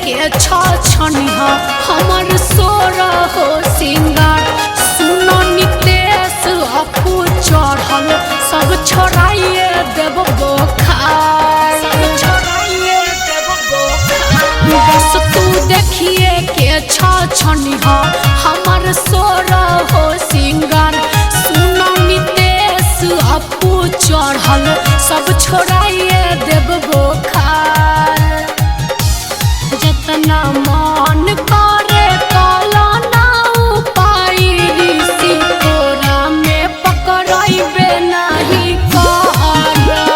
के छनिहा हमर सोर हो सिंगार। सुनो नितेश अपू चढ़ल सब छोड़ाइए देव बोखार। बस तू देखिए के छनिहा हमर सोर हो सिंगार। सुनो नितेश अपू चढ़ल सब छोड़ाइए देव बोखार। जितना मन करे काला ना उपाय ऋषि तोरा में पकड़ाइबे नहीं कहरा।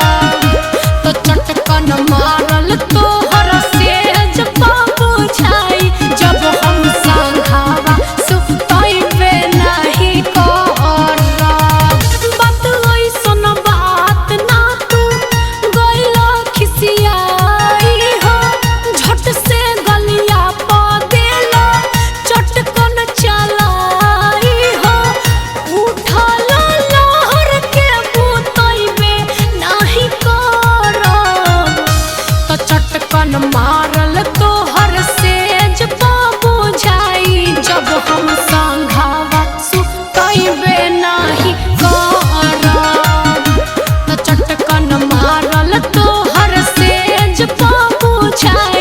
तो चटकन मारल तोहर सेज बुझाई जब हम संघावा सुतइबे नहीं कहरा। बात ऐसन बात ना तू गइला खिसियाई हो। झट से गलिया पा देला चटकन चलाई हो। उठल लहर के बुतइबे नहीं करब। तो चटकन मारल तोहर सेज बुझाई जब हम संघावा सुतइबे नहीं करब। तो चटकन मारल तोहर सेज बुझाई